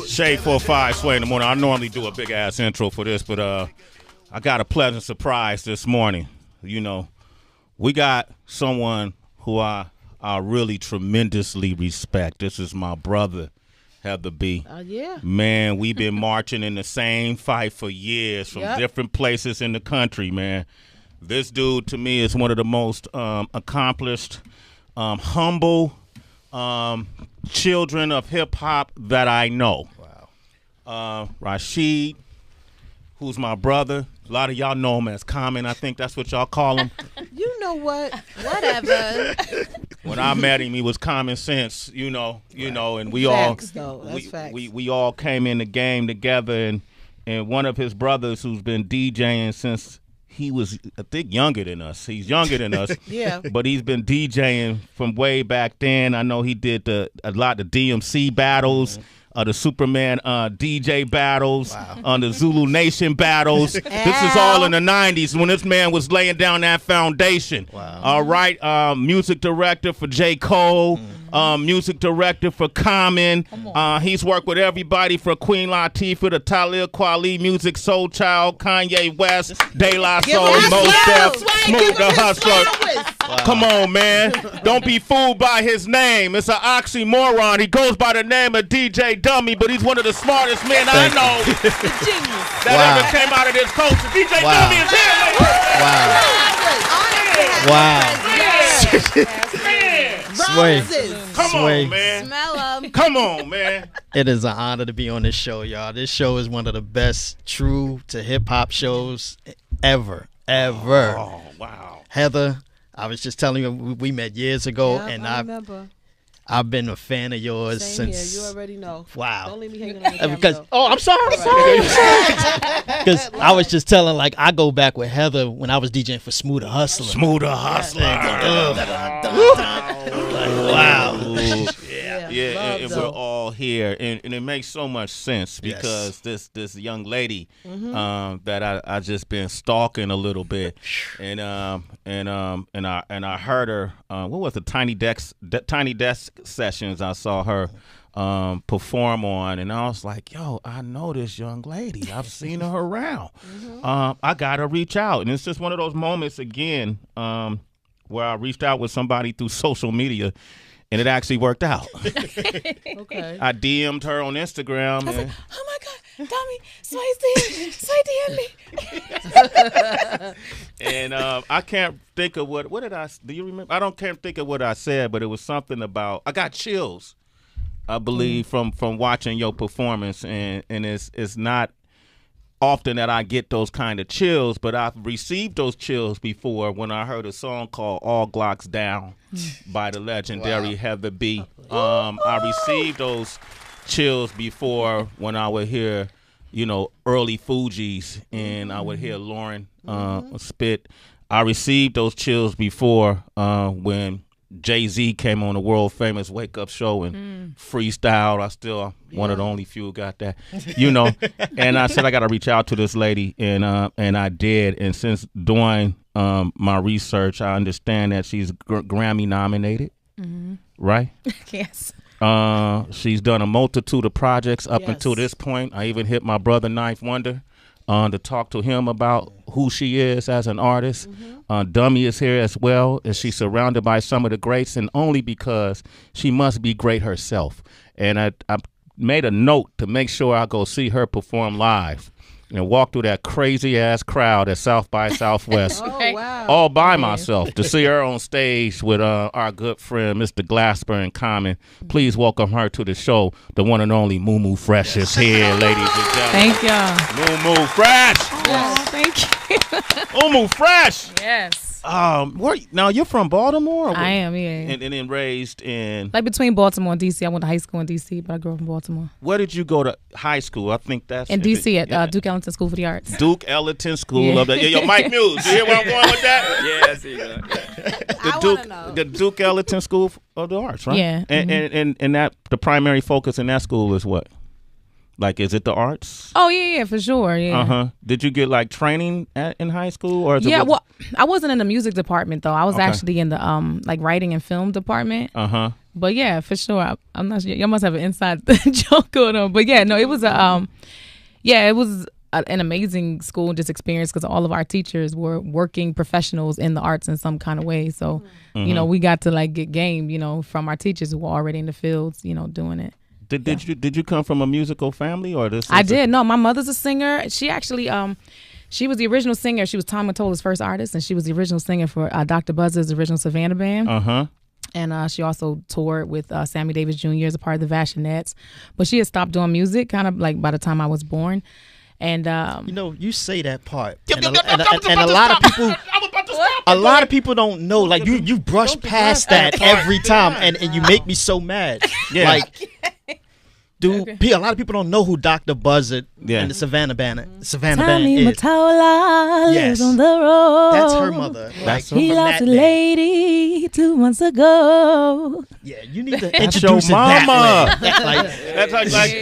Shade 4-5, Sway in the morning. I normally do a big ass intro for this, but I got a pleasant surprise this morning. You know, we got someone who I really tremendously respect. This is my brother, Heather B. Yeah. Man, we've been marching in the same fight for years from different places in the country, man. This dude, to me, is one of the most accomplished, humble children of hip-hop that I know. Wow. Rashid, who's my brother. A lot of y'all know him as Common. I think that's what y'all call him. You know what? Whatever. When I met him, he was common sense, you know, and we facts, all though. That's facts. we all came in the game together, and one of his brothers who's been DJing since he was, I think, younger than us. He's younger than us. Yeah. But he's been DJing from way back then. I know he did a lot of DMC battles. The Superman DJ battles, the Zulu Nation battles. This is all in the 90s when this man was laying down that foundation. Wow. All right, music director for J. Cole, music director for Common. He's worked with everybody from Queen Latifah to Talib Kweli, Music Soul Child, Kanye West, De La Soul, Mos Def, Smooth the Hustler. Wow. Come on, man. Don't be fooled by his name. It's an oxymoron. He goes by the name of DJ Dummy, but he's one of the smartest men I know that ever came out of this culture. DJ Dummy is here. Wow. Come on, man. Smell them. Come on, man. It is an honor to be on this show, y'all. This show is one of the best true to hip hop shows ever. Oh, wow. Heather, I was just telling you, we met years ago, Yeah, and I remember. I've been a fan of yours Same since. here. You already know. Wow. Don't leave me hanging on the camera. Because I'm sorry. Because I was just telling, like, I go back with Heather when I was DJing for Smooth the Hustler. Smooth the Hustler. Wow. Yeah, and we're all here, and it makes so much sense because this young lady that I just been stalking a little bit, and I heard her. What was the Tiny Desk sessions? I saw her perform on, and I was like, yo, I know this young lady. I've seen her around. I gotta reach out, and it's just one of those moments again where I reached out with somebody through social media. And it actually worked out. Okay. I DM'd her on Instagram. I was like, oh my God, Dummy, DM me. And I can't think of what did I, do you remember? Can't think of what I said, but it was something about, I got chills, I believe, from watching your performance. And it's not often that I get those kind of chills, but I've received those chills before when I heard a song called All Glocks Down by the legendary Heather B. I received those chills before when I would hear, early Fugees and I would hear Lauren spit. I received those chills before when Jay-Z came on the world famous Wake Up Show and freestyled. I still one of the only few who got that, And I said I got to reach out to this lady, and I did. And since doing my research, I understand that she's Grammy nominated, right? Yes. She's done a multitude of projects up until this point. I even hit my brother Ninth Wonder to talk to him about who she is as an artist. Dummy is here as well, and she's surrounded by some of the greats, and only because she must be great herself. And I made a note to make sure I go see her perform live and walk through that crazy ass crowd at South by Southwest all by myself to see her on stage with our good friend Mr. Glasper in Common. Please welcome her to the show. The one and only Moo Fresh is here, ladies and gentlemen. Thank y'all. Moo Fresh. Oh, thank you. Moo Fresh. Yes. Now you're from Baltimore? I am, yeah. And then raised in, like, between Baltimore and DC. I went to high school in DC, but I grew up in Baltimore. Where did you go to high school? I think that's in DC at Duke Ellington School for the Arts. Duke Ellington School of the Yo, Mike Muse. You hear where I'm going with that? Yeah, I see that. The Duke Ellington School of the Arts, right? Yeah. And that the primary focus in that school is what? Like, is it the arts? Oh yeah, for sure. Yeah. Did you get like training in high school, or is Yeah, it well, I wasn't in the music department though. I was Okay. actually in the like writing and film department. But yeah, for sure. I'm not sure. Y'all must have an inside joke going on. But yeah, no, it was an amazing school just experience because all of our teachers were working professionals in the arts in some kind of way. So, you know, we got to like get game, you know, from our teachers who were already in the fields, you know, doing it. Did you come from a musical family, or this? I did. No, my mother's a singer. She actually she was the original singer. She was Tom Mattola's first artist, and she was the original singer for Dr. Buzzard's original Savannah band. And she also toured with Sammy Davis Jr. as a part of the Vashionettes. But she had stopped doing music kind of like by the time I was born. And you know, you say that part, and a lot of people don't know. Like you brush past that every time, and you make me so mad. Yeah. Like, dude, a lot of people don't know who Dr. Buzzard and the Savannah Band is. Matola lives on the road. That's her mother. That's He lost a lady 2 months ago. Yeah, you need to That's introduce your it mama. that way. That's like,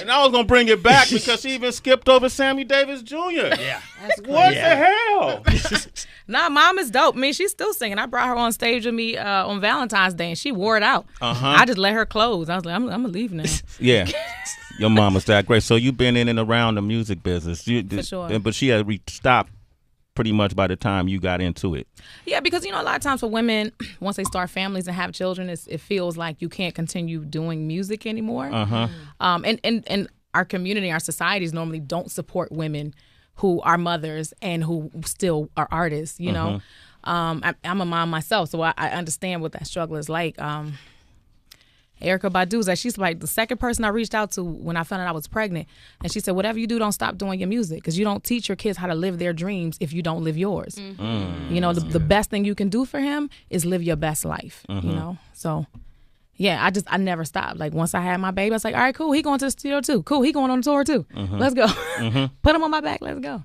and I was gonna bring it back because she even skipped over Sammy Davis Jr. Yeah. What the hell? Nah, mom is dope. I mean, she's still singing. I brought her on stage with me on Valentine's Day, and she wore it out. I just let her close. I was like, I'm gonna leave now. Yeah, your mama's that great. So you've been in and around the music business. For sure. But she had stopped pretty much by the time you got into it. Yeah, because, you know, a lot of times for women, once they start families and have children, it feels like you can't continue doing music anymore. And our community, our societies normally don't support women who are mothers and who still are artists, you know. I'm a mom myself, so I understand what that struggle is like. Erika Badu's like, she's like the second person I reached out to when I found out I was pregnant. And she said, whatever you do, don't stop doing your music, because you don't teach your kids how to live their dreams if you don't live yours. You know, the best thing you can do for him is live your best life, you know. So, yeah, I never stopped. Like, once I had my baby, I was like, all right, cool, he going to the studio too. Cool, he going on tour too. Let's go. Put him on my back, let's go.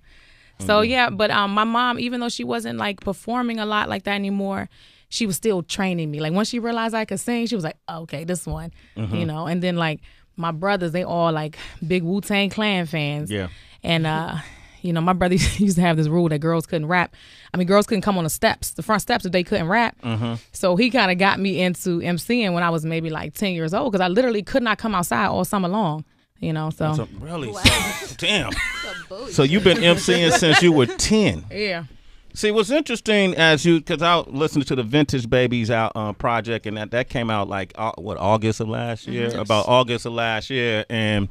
So, yeah, but my mom, even though she wasn't, like, performing a lot like that anymore, she was still training me. Like, once she realized I could sing, she was like, oh, okay, this one, you know. And then, like, my brothers, they all, like, big Wu-Tang Clan fans. Yeah. And, you know, my brother used to have this rule that girls couldn't rap. I mean, girls couldn't come on the front steps if they couldn't rap. So he kind of got me into MCing when I was maybe, like, 10 years old, because I literally could not come outside all summer long. You know, so. Really? Wow. Damn. So you've been MCing since you were 10. Yeah. See, what's interesting because I listened to the Vintage Babies out project, and that came out like August of last year, about August of last year, and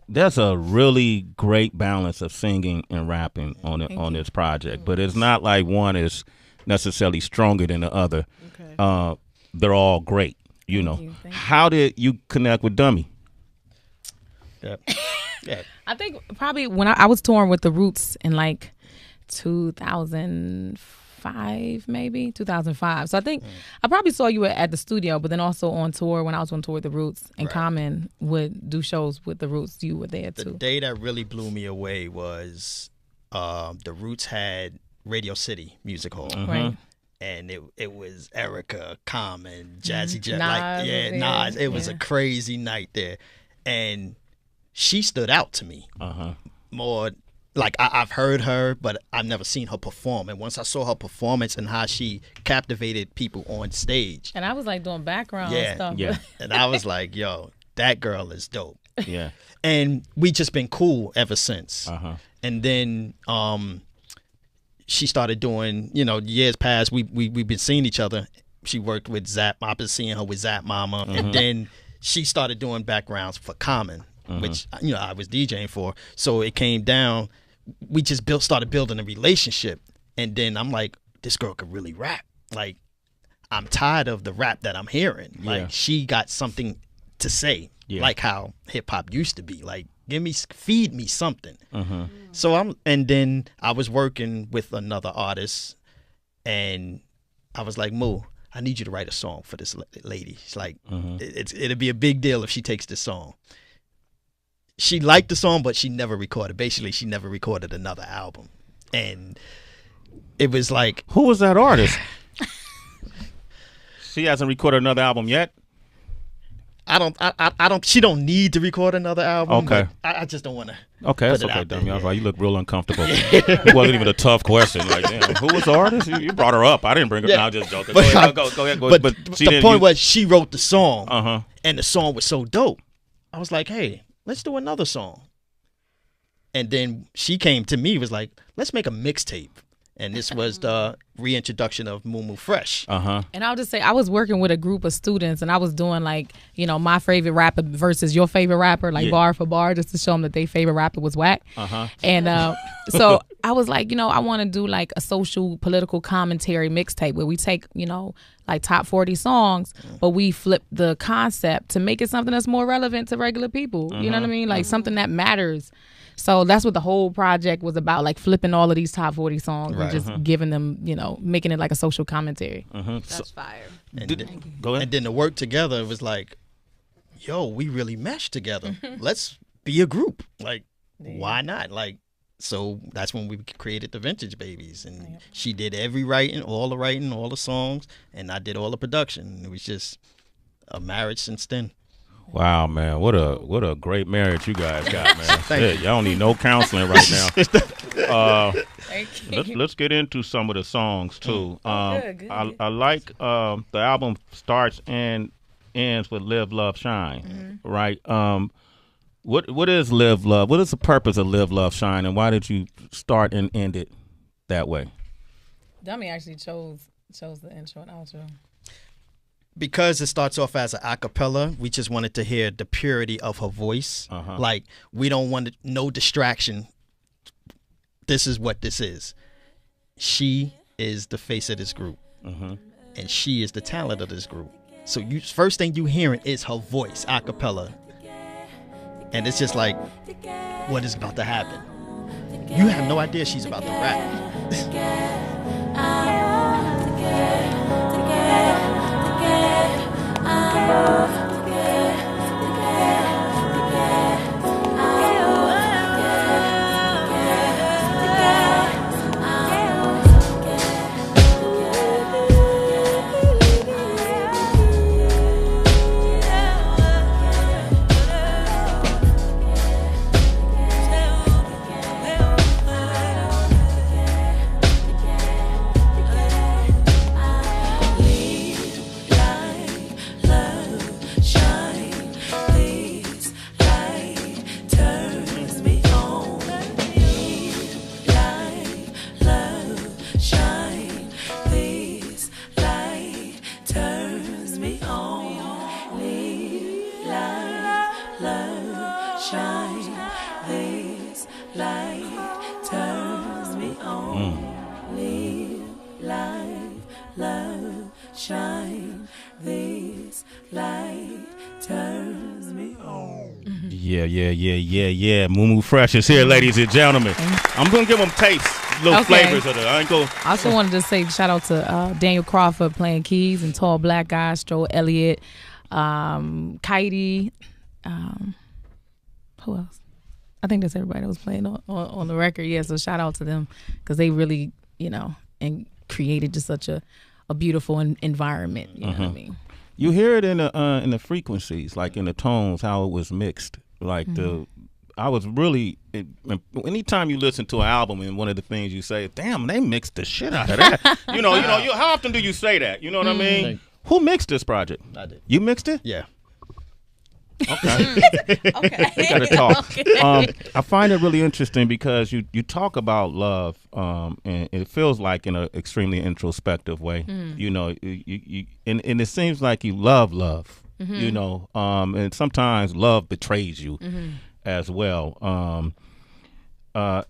there's a really great balance of singing and rapping on this project, but it's not like one is necessarily stronger than the other. Okay. They're all great, you know. Thank you. How did you connect with Dummy? Yeah. I think probably when I was touring with the Roots in like 2005, maybe 2005. So I think I probably saw you at the studio, but then also on tour when I was on tour with the Roots, and Common would do shows with the Roots. You were there too. The day that really blew me away was the Roots had Radio City Music Hall. Right. And it was Erika, Common, Jazzy Jet, Nas. It was a crazy night there, and she stood out to me more. Like, I've heard her, but I've never seen her perform. And once I saw her performance and how she captivated people on stage. And I was like doing background stuff. Yeah. And I was like, yo, that girl is dope. Yeah. And we just been cool ever since. And then she started doing, you know, years past, we've been seeing each other. She worked with Zap. I've been seeing her with Zap Mama. And then she started doing backgrounds for Common, which, you know, I was DJing for. So it came down. We just started building a relationship, and then I'm like, this girl could really rap. Like, I'm tired of the rap that I'm hearing. Like, she got something to say, like how hip hop used to be. Like, feed me something. So and then I was working with another artist, and I was like, Moo, I need you to write a song for this lady. She's like, it'd be a big deal if she takes this song. She liked the song, but she never recorded. Basically, she never recorded another album. And it was like... Who was that artist? She hasn't recorded another album yet? I don't. She don't need to record another album. Okay. I just don't want to. Okay, that's okay, Demi. I was like, you look real uncomfortable. It wasn't even a tough question. Like, damn, who was the artist? You brought her up. I didn't bring her. No, I'm just joking. Go ahead. Go ahead. But the point was, she wrote the song, and the song was so dope. I was like, hey, let's do another song. And then she came to me, was like, let's make a mixtape. And this was the reintroduction of Moo Fresh. And I'll just say, I was working with a group of students, and I was doing like, my favorite rapper versus your favorite rapper, like bar for bar, just to show them that their favorite rapper was whack. And so I was like, I want to do like a social political commentary mixtape where we take, like top 40 songs, but we flip the concept to make it something that's more relevant to regular people. You know what I mean? Like something that matters. So that's what the whole project was about, like flipping all of these top 40 songs and just giving them, making it like a social commentary. That's fire. Go ahead. And then to work together, it was like, yo, we really meshed together. Let's be a group. Like, why not? Like, so that's when we created the Vintage Babies. And she did every writing, all the songs, and I did all the production. It was just a marriage since then. Wow, man, what a great marriage you guys got, man. Shit, y'all don't need no counseling right now. Let's get into some of the songs too. Good. I like the album starts and ends with Live, Love, Shine, right? What is Live, Love? What is the purpose of Live, Love, Shine, and why did you start and end it that way? Dummy actually chose the intro and outro. Because it starts off as an acapella, we just wanted to hear the purity of her voice. Like, we don't want no distraction. This is what this is. She is the face of this group. And she is the talent of this group. So first thing you hearing is her voice, acapella. And it's just like, what is about to happen? You have no idea she's about to rap. Yeah. Moo Fresh is here, ladies and gentlemen. I'm gonna give them tastes, little flavors of it. I also wanted to say shout out to Daniel Crawford playing keys and Tall Black Guy, Stroll Elliott, Kitey. Who else? I think that's everybody that was playing on the record. Yeah, so shout out to them because they really, and created just such a beautiful environment. You know what I mean? You hear it in the frequencies, like in the tones, how it was mixed. Like I was really, anytime you listen to an album and one of the things you say, damn, they mixed the shit out of that. How often do you say that? You know what I mean? Who mixed this project? I did. You mixed it? Yeah. Okay. We gotta talk. I find it really interesting because you talk about love, and it feels like in an extremely introspective way. You and it seems like you love. And sometimes love betrays you as well. And I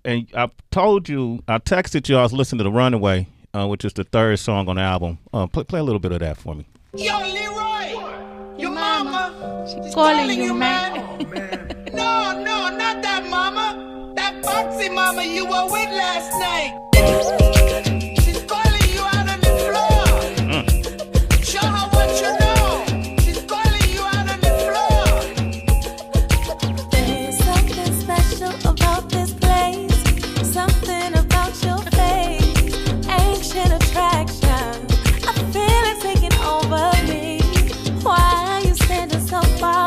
texted you I was listening to Runaway, which is the third song on the album. Play a little bit of that for me. Yo, Leroy, your mama, she's calling you, man. No, not that mama. That foxy mama you were with last night. She's calling you out on the floor. Show her what you know. She's calling you out on the floor. There's something special about this place. Something about your face. Ancient attraction. I feel it taking over me. Why are you standing so far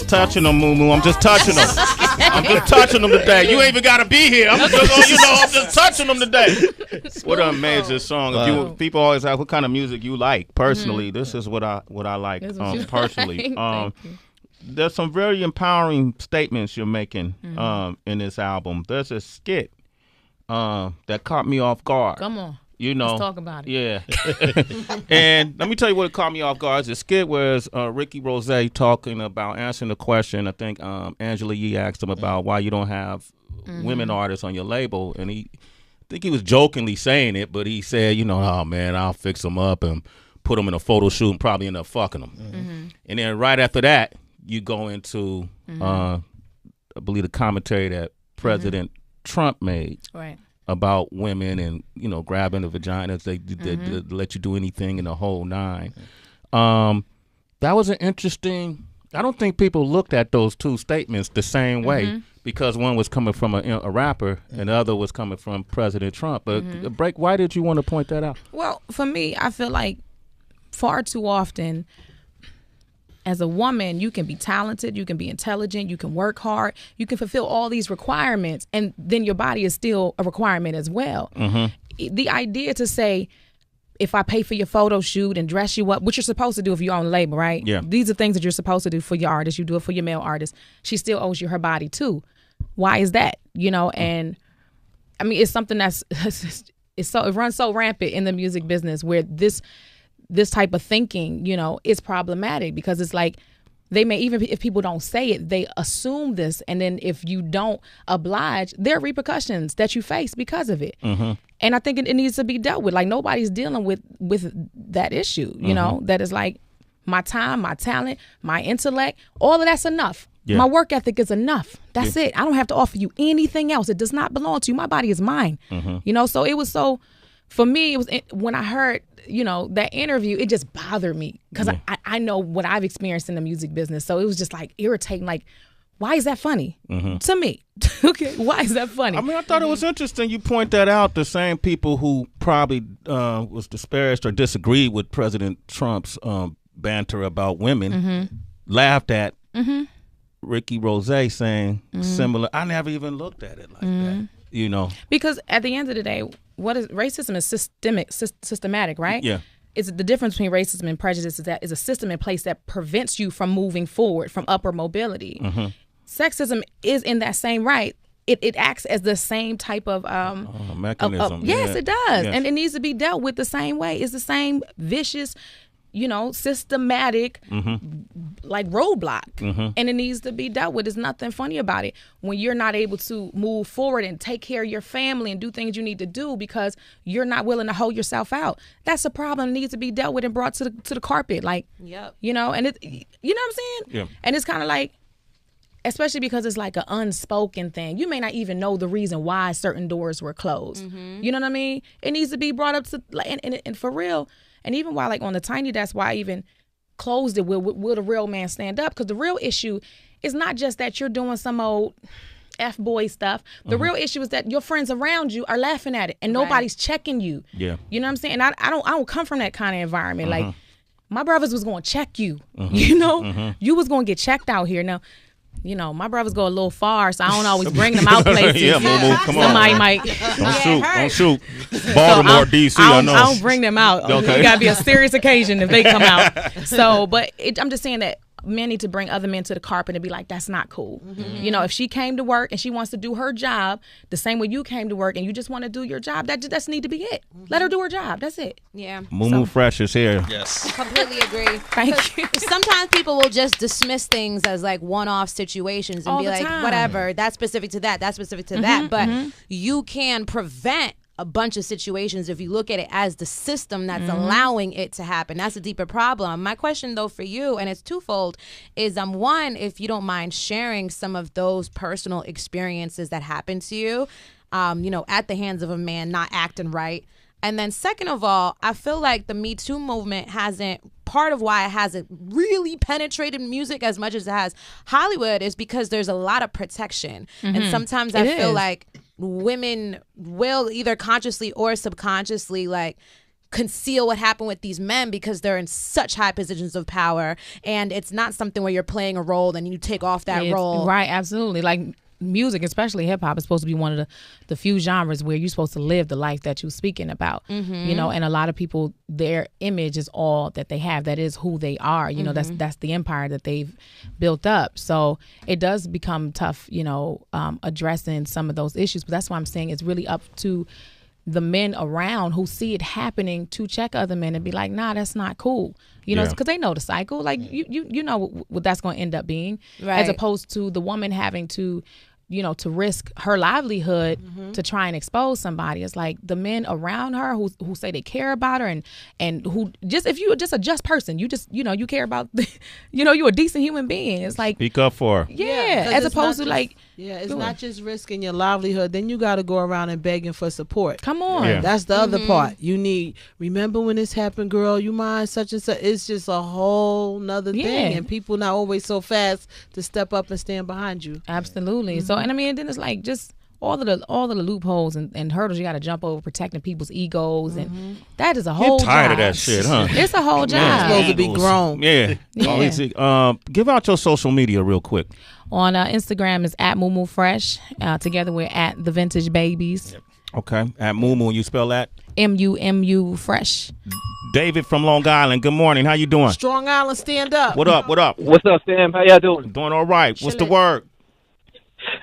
just touching them, Moo Moo. I'm just touching them. I'm just touching them today. You ain't even gotta be here. I'm just touching them today. What an amazing song. If people always ask what kind of music you like. Personally, this is what I like. Personally, there's some very empowering statements you're making in this album. There's a skit that caught me off guard. Come on. Let's talk about it. Yeah. And let me tell you what caught me off guard. It's a skit where Ricky Rose answering the question. I think Angela Yee asked him about why you don't have women artists on your label. And I think he was jokingly saying it, but he said, oh, man, I'll fix them up and put them in a photo shoot and probably end up fucking them. And then right after that, you go into, I believe, the commentary that President Trump made. Right. About women and grabbing the vaginas, they let you do anything in the whole nine. That was an interesting. I don't think people looked at those two statements the same way because one was coming from a rapper and the other was coming from President Trump. But Break, why did you want to point that out? Well, for me, I feel like far too often, as a woman, you can be talented, you can be intelligent, you can work hard, you can fulfill all these requirements, and then your body is still a requirement as well. The idea to say, if I pay for your photo shoot and dress you up, which you're supposed to do if you're on label, right? Yeah. These are things that you're supposed to do for your artist. You do it for your male artist. She still owes you her body too. Why is that? And I mean, it's something that's it runs so rampant in the music business where this type of thinking, is problematic because it's like they may, even if people don't say it, they assume this. And then if you don't oblige, there are repercussions that you face because of it. And I think it needs to be dealt with. Like nobody's dealing with that issue, that is like my time, my talent, my intellect, all of that's enough. Yeah. My work ethic is enough. That's it. I don't have to offer you anything else. It does not belong to you. My body is mine. So it was so, for me, it was when I heard, that interview, it just bothered me because I know what I've experienced in the music business. So it was just like irritating. Like, why is that funny to me? Okay, why is that funny? I mean, I thought it was interesting you point that out. The same people who probably was disparaged or disagreed with President Trump's banter about women laughed at Ricky Rose saying similar. I never even looked at it like that. Because at the end of the day, racism is systematic, right? Yeah. It's the difference between racism and prejudice is that is a system in place that prevents you from moving forward, from upward mobility. Sexism is in that same right. It acts as the same type of mechanism. Yes, it does. Yes. And it needs to be dealt with the same way. It's the same vicious, systematic, like roadblock. And it needs to be dealt with. There's nothing funny about it. When you're not able to move forward and take care of your family and do things you need to do because you're not willing to hold yourself out, that's a problem that needs to be dealt with and brought to the carpet. Like, and it, you know what I'm saying? Yeah. And it's kind of like, especially because it's like an unspoken thing. You may not even know the reason why certain doors were closed. You know what I mean? It needs to be brought up to, like, and for real. And even while, like, on the Tiny, that's why I even closed it. Will the real man stand up? Because the real issue is not just that you're doing some old F-boy stuff. The real issue is that your friends around you are laughing at it and nobody's checking you. Yeah. You know what I'm saying? And I don't come from that kind of environment. Like, my brothers was going to check you. You was going to get checked out here. Now, my brothers go a little far, so I don't always bring them out places. Yeah, come on. Somebody might. Don't shoot. Baltimore, D.C., I know. I don't bring them out. Okay. It got to be a serious occasion if they come out. So, but I'm just saying that men need to bring other men to the carpet and be like, that's not cool. If she came to work and she wants to do her job the same way you came to work and you just want to do your job, that's need to be it. Let her do her job. That's it. Yeah. Moo Fresh is here. Yes. Completely agree. Thank you. Sometimes people will just dismiss things as like one-off situations and all be like, time. Whatever, that's specific to that, that's specific to that. But you can prevent a bunch of situations if you look at it as the system that's allowing it to happen. That's a deeper problem. My question, though, for you, and it's twofold, is one, if you don't mind sharing some of those personal experiences that happened to you, at the hands of a man not acting right. And then second of all, I feel like the Me Too movement part of why it hasn't really penetrated music as much as it has Hollywood is because there's a lot of protection. And sometimes I feel like women will either consciously or subconsciously like conceal what happened with these men because they're in such high positions of power, and it's not something where you're playing a role and you take off that role. Right, absolutely. Like music, especially hip hop, is supposed to be one of the few genres where you're supposed to live the life that you're speaking about. You know, and a lot of people, their image is all that they have. That is who they are. You know, that's the empire that they've built up. So it does become tough, you know, addressing some of those issues. But that's why I'm saying it's really up to the men around who see it happening to check other men and be like, nah, that's not cool. You know, because they know the cycle. Like, you know what that's going to end up being. Right. As opposed to the woman having to, you know, to risk her livelihood to try and expose somebody. It's like the men around her who say they care about her and who just, if you're just a just person, you just, you know, you care about, you know, you're a decent human being. It's like, speak up for her. Yeah, as opposed to like, it's not just risking your livelihood. Then you got to go around and begging for support. Come on. Yeah. That's the other part. You need, remember when this happened, girl, you mind such and such. It's just a whole nother thing. And people not always so fast to step up and stand behind you. Absolutely. So, and I mean, then it's like just all of the loopholes and hurdles you got to jump over protecting people's egos. And that is a whole job. Tired of that shit, huh? It's a whole job. You're supposed to be grown. Yeah. Give out your social media real quick. On Instagram is at Moo Fresh. Together we're at The Vintage Babies. Okay. At Moo, you spell that? MUMU Fresh. David from Long Island. Good morning. How you doing? Strong Island, stand up. What up? What up? What's up, fam? How y'all doing? Doing all right. What's the word?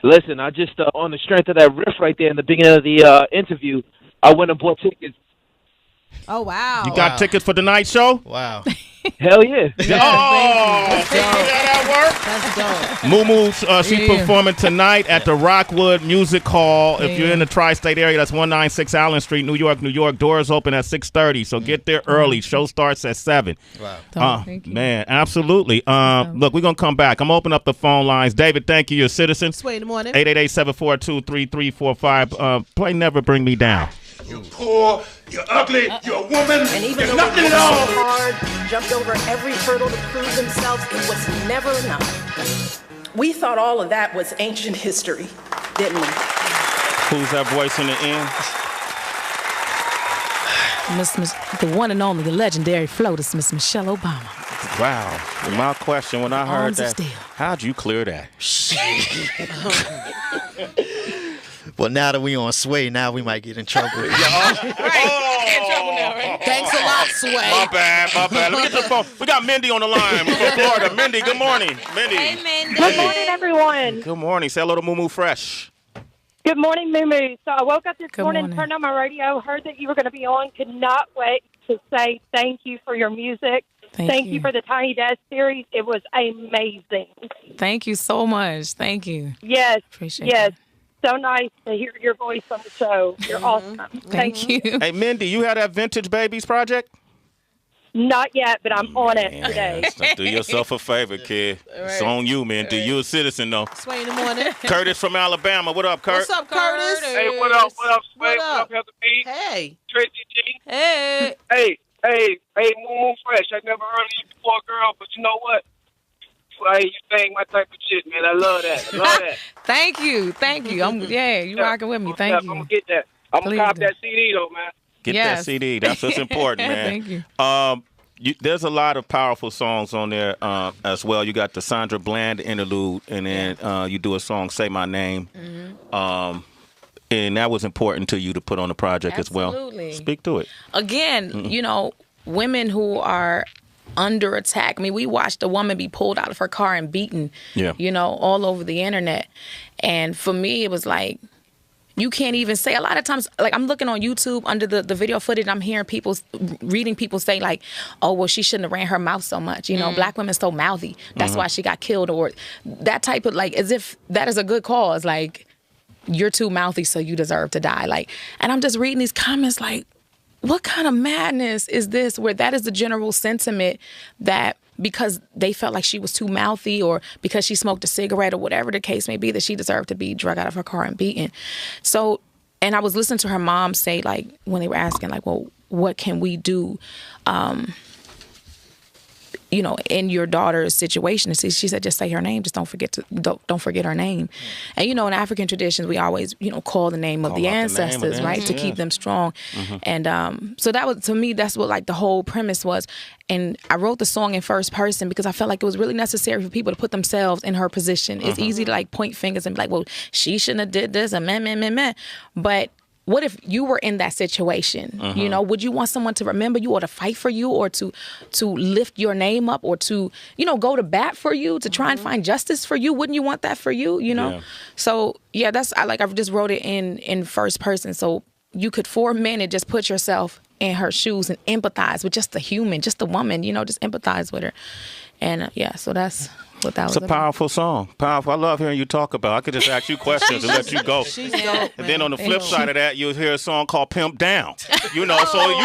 Listen, I just, on the strength of that riff right there in the beginning of the interview, I went and bought tickets. Oh, wow. You got tickets for the night show? Wow. Hell yeah. Oh, see that work? Moo, she's performing tonight at the Rockwood Music Hall. If you're in the tri-state area, that's 196 Allen Street, New York, New York. Doors open at 6:30, so get there early. Show starts at 7. Wow. Man, absolutely. Look, we're going to come back. I'm going to open up the phone lines. David, thank you. You're a citizen. Sway in the morning. 888-742-3345. Play Never Bring Me Down. You're poor, you're ugly, you're a woman, and even you're though nothing they at all. worked so hard, jumped over every hurdle to prove themselves, it was never enough. We thought all of that was ancient history, didn't we? Who's that voice in the end? The one and only, the legendary FLOTUS, Miss Michelle Obama. Wow. My question when I heard that, how'd you clear that? Well, now that we on Sway, now we might get in trouble. In trouble now, right? Thanks a lot, Sway. My bad. Let me get the phone. We got Mindy on the line from Florida. Mindy, good morning. Mindy. Hey, Mindy. Good morning, everyone. Good morning. Say hello to Moo Fresh. Good morning, Moo. So I woke up this morning, turned on my radio, heard that you were going to be on. Could not wait to say thank you for your music. Thank you for the Tiny Desk series. It was amazing. Thank you so much. Thank you. Yes. Appreciate it. So nice to hear your voice on the show. You're awesome. Thank you. Hey, Mindy, you had that Vintage Babies project? Not yet, but I'm on it today. Do yourself a favor, kid. It's on you, Mindy. You're a citizen, though. Sway in the morning. Curtis from Alabama. What up, Kurt? What's up, Curtis? Hey, what up, Sway? What up? Heather B? Hey. Tracy G? Hey. Hey, Moo Fresh. I never heard of you before, girl, but you know what? Hey, you think my type of shit, man. I love that. Thank you. You rocking with me. Thank you. I'm gonna get that. I'm gonna cop that CD though, man. Get that CD. That's what's important, man. Thank you. There's a lot of powerful songs on there as well. You got the Sandra Bland interlude, and then you do a song, Say My Name. And that was important to you to put on the project as well. Speak to it. Again, you know, women who are under attack. I mean, we watched a woman be pulled out of her car and beaten, you know, all over the internet. And for me, it was like, you can't even say, a lot of times, like I'm looking on YouTube under the video footage, I'm hearing reading people say like, oh, well, she shouldn't have ran her mouth so much. You know, black women so mouthy. That's why she got killed, or that type of, like, as if that is a good cause. Like, you're too mouthy, so you deserve to die. Like, and I'm just reading these comments like, what kind of madness is this, where that is the general sentiment, that because they felt like she was too mouthy, or because she smoked a cigarette, or whatever the case may be, that she deserved to be drug out of her car and beaten. So, and I was listening to her mom say, like, when they were asking, like, well, what can we do? in your daughter's situation, she said, just say her name. Just don't forget her name. And, in African traditions, we always, call the name of the ancestors, right? To keep them strong. And so that was, to me, that's what like the whole premise was. And I wrote the song in first person because I felt like it was really necessary for people to put themselves in her position. It's easy to like point fingers and be like, well, she shouldn't have did this and man. But what if you were in that situation? Would you want someone to remember you or to fight for you or to lift your name up or to, go to bat for you, to try and find justice for you? Wouldn't you want that for you, Yeah. So, yeah, I just wrote it in first person. So you could, for a minute, just put yourself in her shoes and empathize with just the human, just the woman, just empathize with her. And, so that's what that was. It's a powerful song. Powerful. I love hearing you talk about it. I could just ask you questions and let you go. She's dope, and then on the flip side of that, you'll hear a song called Pimp Down. So you're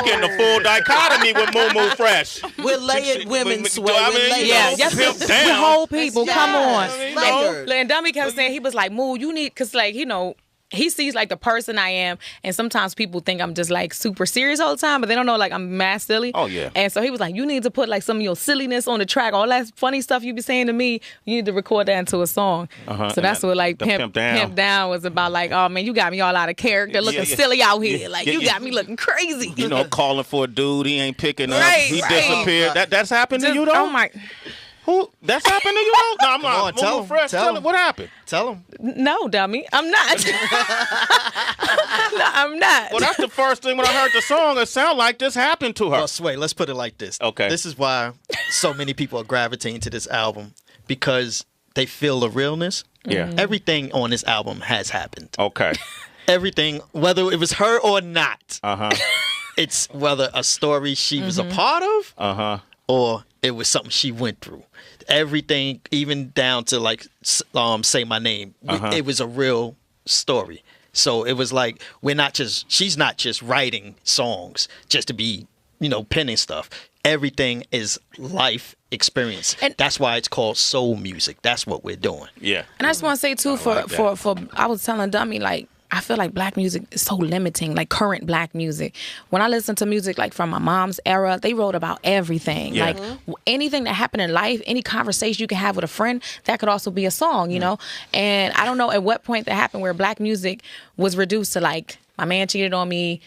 getting a full dichotomy with Moo Fresh. We're layered women, Sway. Pimp Down. We're whole people. Come on. And Dummy kept saying, he was like, Moo, you need, because like, he sees like the person I am, and sometimes people think I'm just like super serious all the time, but they don't know like I'm mad silly. Oh yeah. And so he was like, you need to put like some of your silliness on the track, all that funny stuff you be saying to me. You need to record that into a song. So that's what like Pimp Down was about. Like, oh man, you got me all out of character, looking silly out here. Like you got me looking crazy. Calling for a dude, he ain't picking up. He disappeared. That's happened to you though. Oh my. Who? That's happened to you though? No, I'm not. Tell him. Tell him what happened. Tell him. No, dummy, I'm not. No, I'm not. Well, that's the first thing when I heard the song. It sounded like this happened to her. Well, Sway, let's put it like this. Okay. This is why so many people are gravitating to this album, because they feel the realness. Yeah. Everything on this album has happened. Okay. Everything, whether it was her or not. It's whether a story she was a part of. Or it was something she went through. Everything, even down to like Say My Name, it was a real story. So it was like she's not just writing songs just to be, penning stuff. Everything is life experience. And that's why it's called soul music. That's what we're doing. Yeah. And I just want to say too, for I was telling Dummy, like, I feel like black music is so limiting, like current black music. When I listen to music like from my mom's era, they wrote about everything. Yeah. Like anything that happened in life, any conversation you can have with a friend, that could also be a song, And I don't know at what point that happened where black music was reduced to like, my man cheated on me,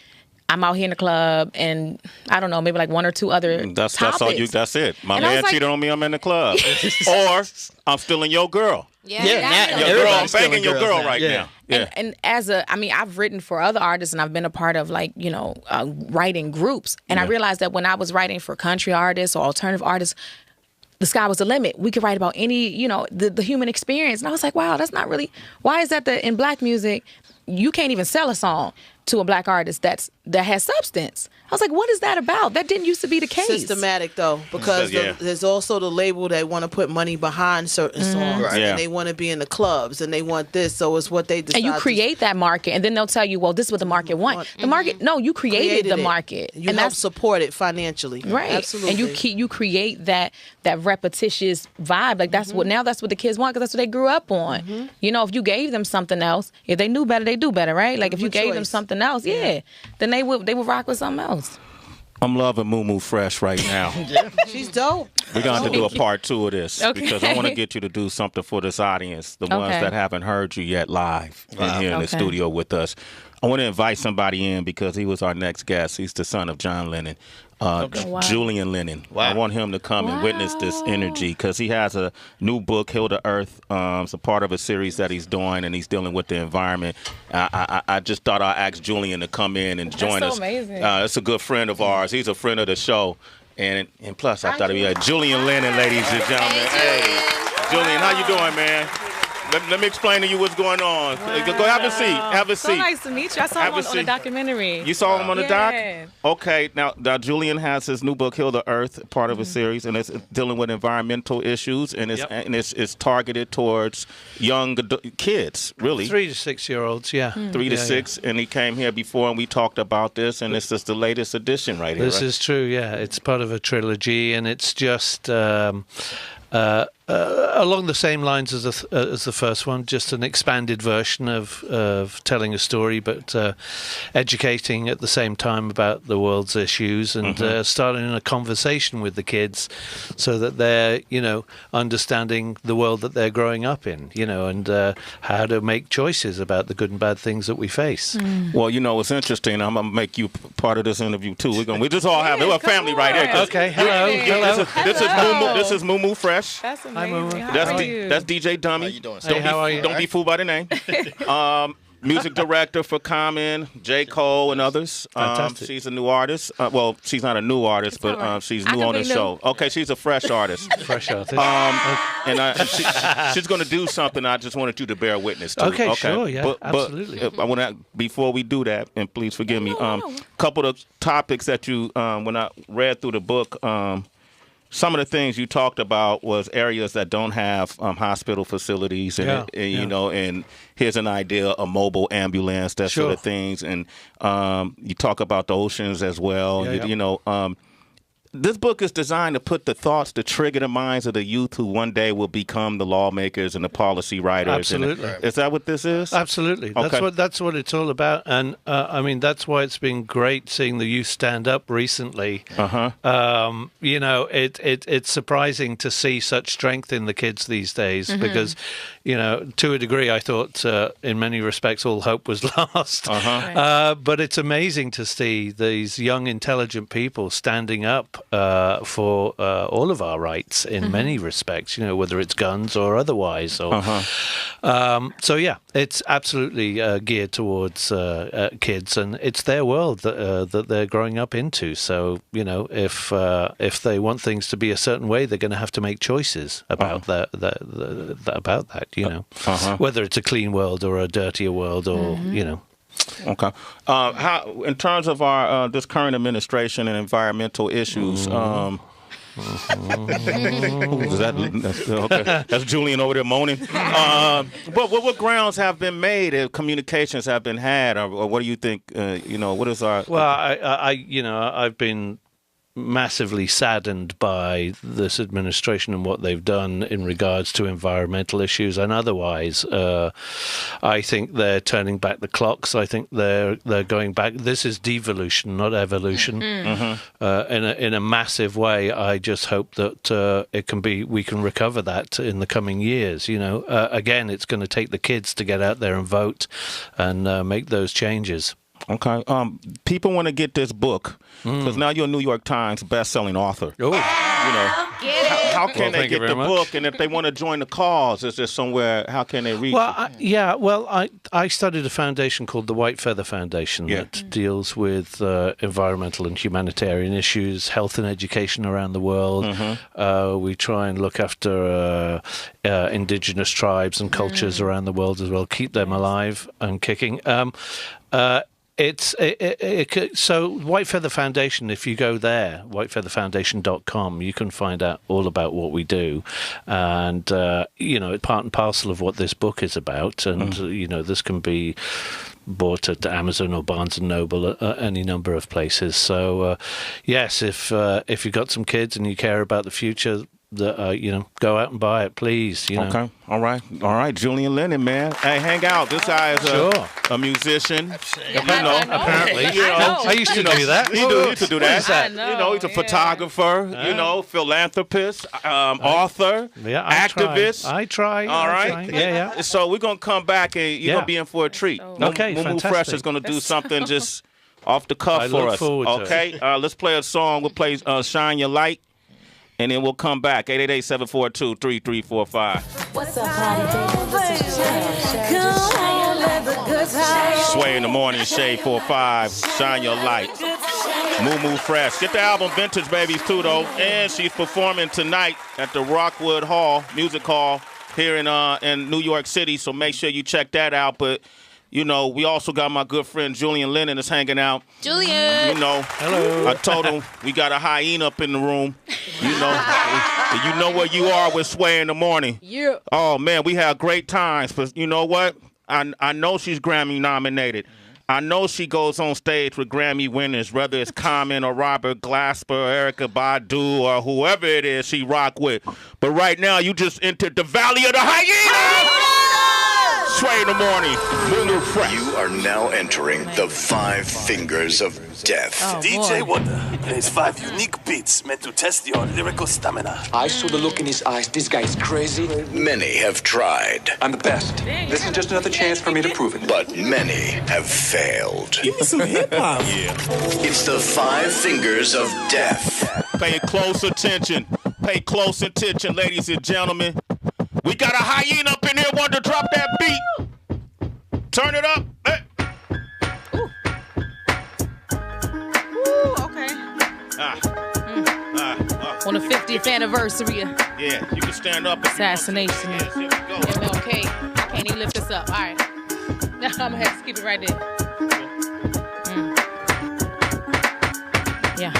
I'm out here in the club, and I don't know, maybe like one or two other topics. That's all that's it. My man cheated on me, I'm in the club. Or I'm stealing your girl. Yeah, I'm banging your girl right now. Yeah. And I've written for other artists, and I've been a part of like, writing groups. And I realized that when I was writing for country artists or alternative artists, the sky was the limit. We could write about any, the human experience. And I was like, wow, that's not really, why is that in black music, you can't even sell a song to a black artist that has substance? I was like, what is that about? That didn't used to be the case. Systematic, though, because there's also the label that want to put money behind certain songs. Right. And they want to be in the clubs, and they want this, so it's what they decide. And you create that market, and then they'll tell you, well, this is what the market wants. The market, no, you created the market. You help support it financially. Right. Absolutely. And you create that repetitious vibe. Like that's what the kids want, because that's what they grew up on. If you gave them something else, if they knew better, they do better, right? Like if you gave them something else, then they would rock with something else. I'm loving Moo Fresh right now. She's dope. We're going to do a part 2 of this because I want to get you to do something for this audience, the ones that haven't heard you yet live in the studio with us. I want to invite somebody in because he was our next guest. He's the son of John Lennon. Julian Lennon. I want him to come and witness this energy because he has a new book, Hilda Earth. It's a part of a series that he's doing, and he's dealing with the environment. I just thought I'd ask Julian to come in and join us. Amazing. It's a good friend of ours. He's a friend of the show. And plus, I thought it'd be Julian Lennon, ladies and gentlemen. Hey, Julian, how you doing, man? Let me explain to you what's going on. Wow. Go have a seat. Have a seat. So nice to meet you. I saw him on the documentary. You saw him on the doc? Okay. Now, Julian has his new book, Hilda Earth, part of a series, and it's dealing with environmental issues, and it's targeted towards young kids, really. 3 to 6 year olds, 3 to 6, and he came here before, and we talked about this, and this is the latest edition right here. This is true, It's part of a trilogy, and it's just... along the same lines as the first one, just an expanded version of telling a story, but educating at the same time about the world's issues, and starting a conversation with the kids so that they're, understanding the world that they're growing up in, and how to make choices about the good and bad things that we face. Well, it's interesting. I'm gonna make you part of this interview too. We just all have a family right here. Okay, hello. This is Moo Fresh. That's amazing. Hi, Moo. That's DJ Dummy. How you doing? Hey, how are you? Don't be fooled by the name. Music director for Common, J. Cole, and others. Fantastic. She's a new artist. Well, she's not a new artist, but she's new on the show. Okay, she's a fresh artist. Fresh artist. And she's going to do something I just wanted you to bear witness to. Okay, sure, yeah, absolutely. But I want to, before we do that, and please forgive me, couple of topics that you, when I read through the book, some of the things you talked about was areas that don't have hospital facilities, and, and here's an idea, a mobile ambulance, that sort of things. And you talk about the oceans as well. This book is designed to put the thoughts to trigger the minds of the youth who one day will become the lawmakers and the policy writers. Absolutely. Is that what this is? Absolutely. Okay. That's what it's all about. And that's why it's been great seeing the youth stand up recently. It's surprising to see such strength in the kids these days because, to a degree, I thought in many respects all hope was lost. But it's amazing to see these young, intelligent people standing up for all of our rights in many respects, whether it's guns or otherwise. So it's absolutely geared towards kids, and it's their world that they're growing up into. So, if they want things to be a certain way, they're going to have to make choices about that, whether it's a clean world or a dirtier world or, Okay. How, in terms of our this current administration and environmental issues, that's Julian over there moaning. But what grounds have been made if communications have been had, or what do you think? What is our? Well, I've been massively saddened by this administration and what they've done in regards to environmental issues and otherwise. I think they're turning back the clocks. I think they're going back. This is devolution, not evolution. In a massive way. I just hope that we can recover that in the coming years. Again, it's going to take the kids to get out there and vote and make those changes. Okay. People want to get this book because now you're a New York Times best-selling author. Oh. How can they get the book? And if they want to join the cause, is there somewhere? How can they reach? I started a foundation called the White Feather Foundation that deals with environmental and humanitarian issues, health and education around the world. We try and look after indigenous tribes and cultures around the world as well, keep them alive and kicking. So White Feather Foundation, if you go there, whitefeatherfoundation.com, you can find out all about what we do. And, part and parcel of what this book is about. And, this can be bought at Amazon or Barnes & Noble, any number of places. So, yes, if you've got some kids and you care about the future, go out and buy it, please. Okay. All right. Julian Lennon, man. Hey, hang out. This guy is a musician. Apparently. I used to do that. He used to do that. He's a photographer. Philanthropist, author, activist. I try. All right. Yeah. So we're gonna come back and you're gonna be in for a treat. Okay. Moo Fresh is gonna do something just off the cuff for us. Okay. Let's play a song. We'll play "Shine Your Light." And then we'll come back. 888-742-3345. What's up, party baby? Come on, let the good times. Sway in the morning, Shade 45. Shine your light. Moo Fresh. Get the album Vintage Babies too, though. And she's performing tonight at the Rockwood Hall, Music Hall, here in New York City. So make sure you check that out. But we also got my good friend Julian Lennon is hanging out. Julian. Hello. I told him we got a hyena up in the room. You know where you are with Sway in the morning. Yeah. Oh, man, we had great times. But you know what? I know she's Grammy nominated. I know she goes on stage with Grammy winners, whether it's Common or Robert Glasper or Erika Badu or whoever it is she rock with. But right now, you just entered the Valley of the Hyenas! Sway in the morning, Lulu Fresh. You are now entering the 5 fingers of death. DJ Wonder plays 5 unique beats meant to test your lyrical stamina. I saw the look in his eyes. This guy is crazy. Many have tried. I'm the best. This is just another chance for me to prove it. But many have failed. Give me some hip-hop. Yeah. It's the 5 fingers of death. Pay close attention. Pay close attention, ladies and gentlemen. We got a hyena up in here. Want to drop that beat? Turn it up. Hey. Ooh, okay. On the 50th anniversary. Yeah, you can stand up. Assassination. Yes, here we go. MLK. I can't even lift this up. All right. I'm going to have to keep it right there. Yeah.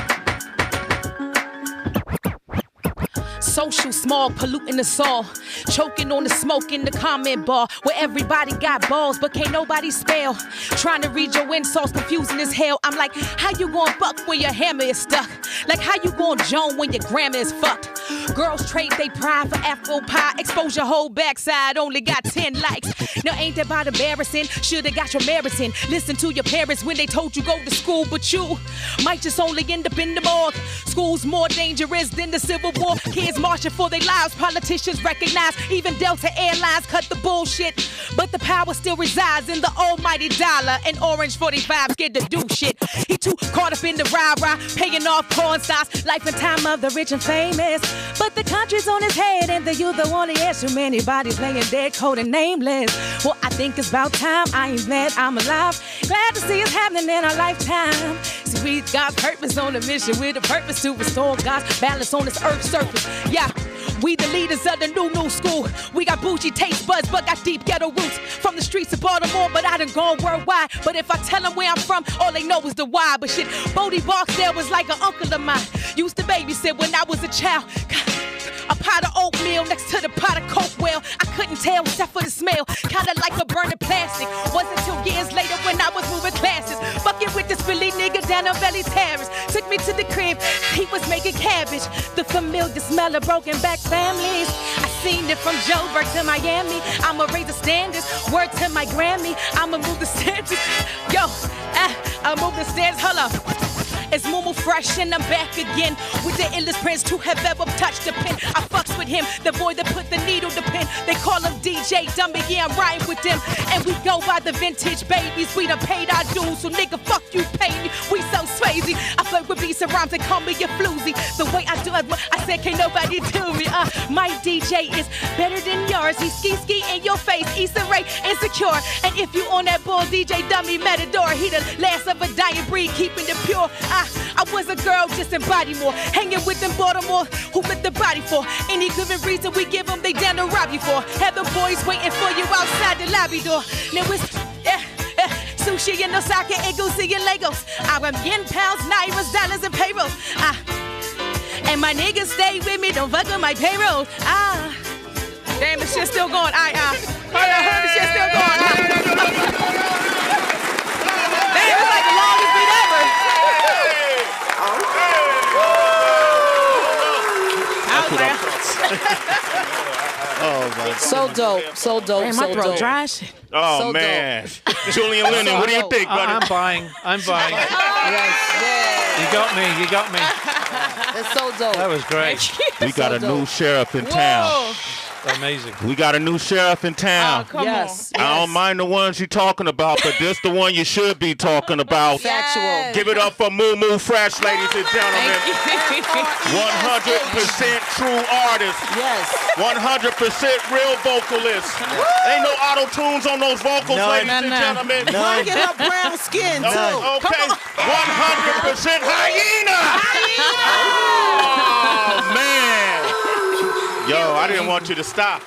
Social smog polluting the soil, choking on the smoke in the comment bar where everybody got balls but can't nobody spell. Trying to read your insults, confusing as hell. I'm like, how you gonna buck when your hammer is stuck? Like how you gonna joan when your grammar is fucked? Girls trade they pride for apple pie. Expose your whole backside, only got 10 likes. Now ain't that about embarrassing? Shoulda got your merits in. Listen to your parents when they told you go to school, but you might just only end up in the morgue. School's more dangerous than the Civil War. Kids marching for their lives, politicians recognize. Even Delta Airlines cut the bullshit. But the power still resides in the almighty dollar. And Orange 45 scared to do shit. He too caught up in the rah-rah, paying off porn stars, life and time of the rich and famous. But the country's on his head and the youth the only answer. Anybody playing dead, cold and nameless. Well, I think it's about time. I ain't glad I'm alive. Glad to see it happening in our lifetime. See, we got purpose on a mission with a purpose to restore God's balance on this earth's surface. Yeah, we the leaders of the new school. We got bougie taste buds, but got deep ghetto roots. From the streets of Baltimore, but I done gone worldwide. But if I tell them where I'm from, all they know is the why. But shit, Bodie Barksdale was like an uncle of mine. Used to babysit when I was a child. A pot of oatmeal next to the pot of Coke. Well, I couldn't tell except for the smell. Kinda like a burning plastic. Wasn't till years later when I was moving classes. Fucking with this Philly nigga down on Belly Terrace. Took me to the crib, he was making cabbage. The familiar smell of broken back families. I seen it from Joburg to Miami. I'ma raise the standards. Word to my Grammy. I'ma move the standards. Yo, I'll move the standards. Hold up. It's Moo Fresh and I'm back again with the illest prince to have ever touched the pen. I fucks with him, the boy that put the needle to pen. They call him DJ Dummy, yeah, I'm riding with them. And we go by the vintage babies. We done paid our dues, so nigga, fuck you, pay me. We so swayzy. I flirt with beats and rhymes and call me a floozy. The way I do it, I said can't nobody do me. My DJ is better than yours. He ski in your face, Issa Rae, insecure. And if you on that bull, DJ Dummy Matador, he the last of a dying breed, keeping it pure. I was a girl just in Baltimore, hanging with them Baltimore who lit the body for. Any given reason we give them, they down to rob you for. Have the boys waiting for you outside the lobby door. Now it's sushi and Osaka and Goosey and Legos. I'm yen, pounds, nairas, dollars, and payrolls. And my niggas stay with me, don't fuck with my payroll. Damn, the shit's still going. Hold on, the shit's still going. Damn, it's like the longest beat ever. Oh my God. So dope, so dope, man, so my throat dope. dry as shit. Oh So man, Julian Lennon, what do you think, buddy? I'm buying. Yes, You got me. it's so dope. That was great. We got a new sheriff in town. Amazing. We got a new sheriff in town. Come Yes, on. I don't mind the ones you're talking about, but this the one you should be talking about. factual. Give it up for Moo Fresh, ladies and gentlemen. 100% true artist. Yes. 100% real vocalist. Ain't no auto-tunes on those vocals, ladies and gentlemen. Look at her brown skin too. Okay, 100% hyena. Oh, man. Yo, I didn't want you to stop.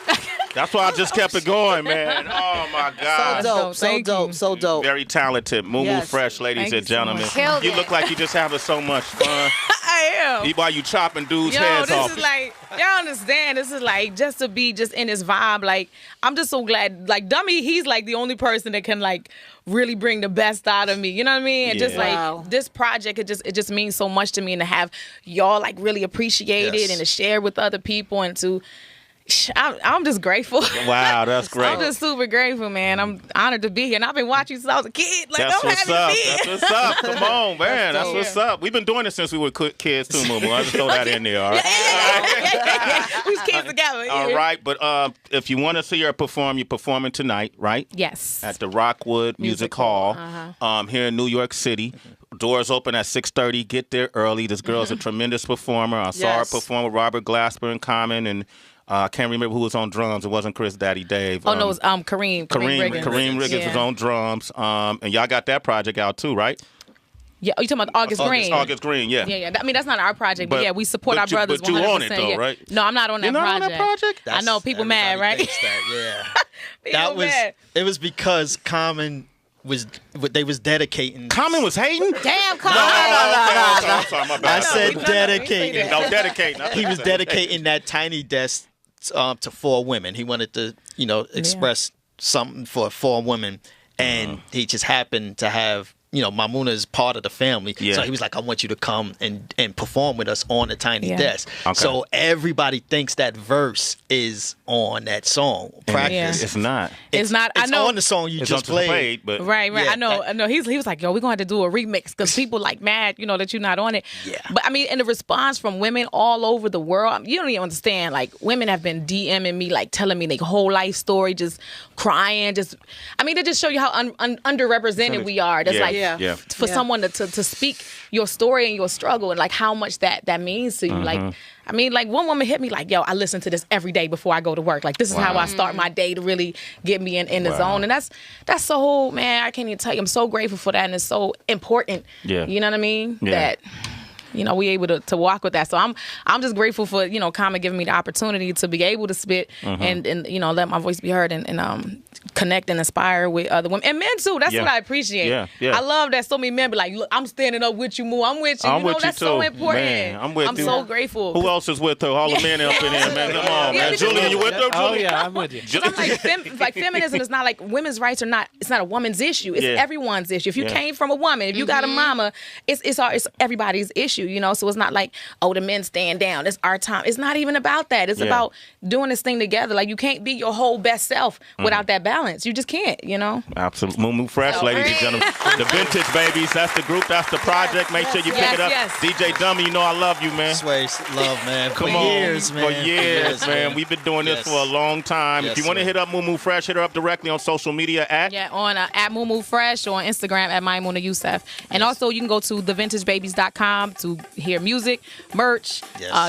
That's why I just kept it going, man. Oh, my God. So dope. Very talented. Moo Yes. Fresh, ladies Thank and you so gentlemen. much. Killed You it. look like you're just having so much fun. I am. While you chopping dudes' Yo, heads this off. is like, y'all understand, this is like, just to be just in this vibe, like, I'm just so glad, like, Dummy, he's like the only person that can, like, really bring the best out of me, you know what I mean? And just like, this project, it just means so much to me, and to have y'all, like, really appreciate it, and to share with other people, and to... I'm just grateful. Wow, that's great. I'm just super grateful, man. I'm honored to be here, and I've been watching since I was a kid. Like, That's I'm what's happy up. to be here. That's what's up. Come on, man. That's what's up. We've been doing this since we were kids too, Moo. I just throw that in there. All right. Yeah. We was kids together. All right, but if you want to see her perform, you're performing tonight, right? Yes. At the Rockwood Music Hall, here in New York City. Doors open at 6:30. Get there early. This girl's a tremendous performer. I saw her perform with Robert Glasper and Common, and I can't remember who was on drums. It wasn't Chris Daddy Dave. Oh, no, it was Kareem. Kareem Riggins was on drums. And y'all got that project out too, right? Yeah, you talking about August Green? August Green, yeah. Yeah. I mean, that's not our project, but yeah, we support our brothers 100%. But you on it though, right? No, I'm not on that You're not project. on that project? I know people mad, right? That was it was because Common was dedicating. Common was hating? Damn, Common. No. I'm sorry, my bad. I said dedicating. No, dedicating. He was dedicating that tiny desk to 4 women. He wanted to, express something for 4 women, and he just happened to have. Mamuna is part of the family. Yeah. So he was like, I want you to come and perform with us on the tiny desk. Okay. So everybody thinks that verse is on that song. Practice. It's not. It's not. It's I know. on the song you just played. But Right. Yeah, I know. He was like, yo, we're going to have to do a remix because people like mad, that you're not on it. Yeah. But I mean, and the response from women all over the world, you don't even understand. Like, women have been DMing me, like telling me their whole life story, just crying. They just show you how underrepresented we are. That's for someone to speak your story and your struggle and like how much that means to you. Like, I mean, like one woman hit me like, yo, I listen to this every day before I go to work. Like, this is how I start my day to really get me in the zone. And that's so, man, I can't even tell you. I'm so grateful for that. And it's so important. Yeah. You know what I mean? Yeah. That, we able to walk with that. So I'm just grateful for, Common giving me the opportunity to be able to spit and let my voice be heard and connect and inspire with other women. And men too. That's what I appreciate. Yeah. I love that so many men be like, look, I'm standing up with you, Moo. I'm with you. I'm with you that's too. so important. Man, I'm with you. I'm so grateful. Who else is with her? All the men up in here, man. Come on, man. Julian, you with her? Oh, yeah, I'm with you. I'm like, feminism is not like women's rights it's not a woman's issue. It's everyone's issue. If you came from a woman, if you got a mama, it's everybody's issue, So it's not like, oh, the men stand down. It's our time. It's not even about that. It's about doing this thing together. Like, you can't be your whole best self without that balance. You just can't, Absolutely. Moo Fresh, ladies and gentlemen. The Vintage Babies. That's the group. That's the project. Make sure you pick it up. Yes. DJ Dummy, I love you, man. Sways, love, man. Come for on. years, man. For years, man. We've been doing this for a long time. Yes, if you want to hit up Moo Fresh, hit her up directly on social media on at Moo Fresh, or on Instagram at Maimuna Youssef. And also you can go to thevintagebabies.com to hear music, merch,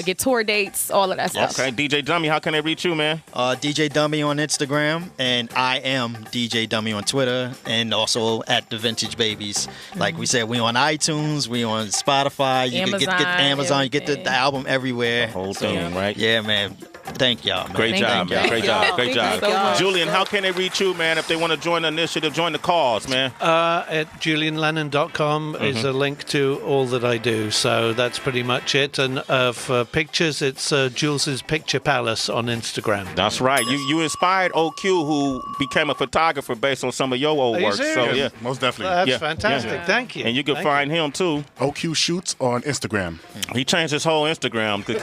get tour dates, all of that stuff. Okay, DJ Dummy, how can they reach you, man? DJ Dummy on Instagram, and I am DJ Dummy on Twitter, and also at The Vintage Babies. Like we said, we on iTunes, we on Spotify, you can get Amazon, you get the album everywhere. The whole thing, right? Yeah, man. Thank y'all, man. Great job, man. Great job. Thank you so much. Julian, how can they reach you, man, if they want to join the initiative, join the cause, man? At julianlennon.com is a link to all that I do. So that's pretty much it. And for pictures, it's Jules's Picture Palace on Instagram. That's right. You inspired OQ, who became a photographer based on some of your old work. So yeah, most definitely. That's fantastic. Thank you. And you can find him too. OQ Shoots on Instagram. He changed his whole Instagram to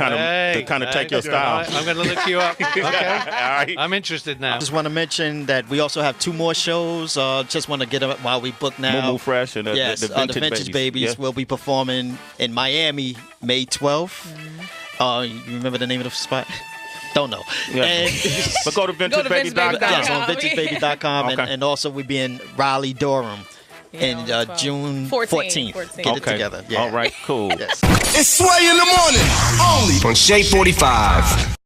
kind of take your style. I'm going to look you up. Okay. All right. I'm interested now. I just want to mention that we also have 2 more shows. Just want to get them while we book now. Moo Fresh and the Vintage Babies. Yeah. We'll be performing in Miami May 12th. You remember the name of the spot? Don't know. Yeah. But go to vintagebaby.com. Yes, on vintagebaby.com. Okay. And also we'll be in Raleigh, Durham. In June 14th. Get it together. Yeah. All right, cool. It's Sway in the morning, only on Shea 45.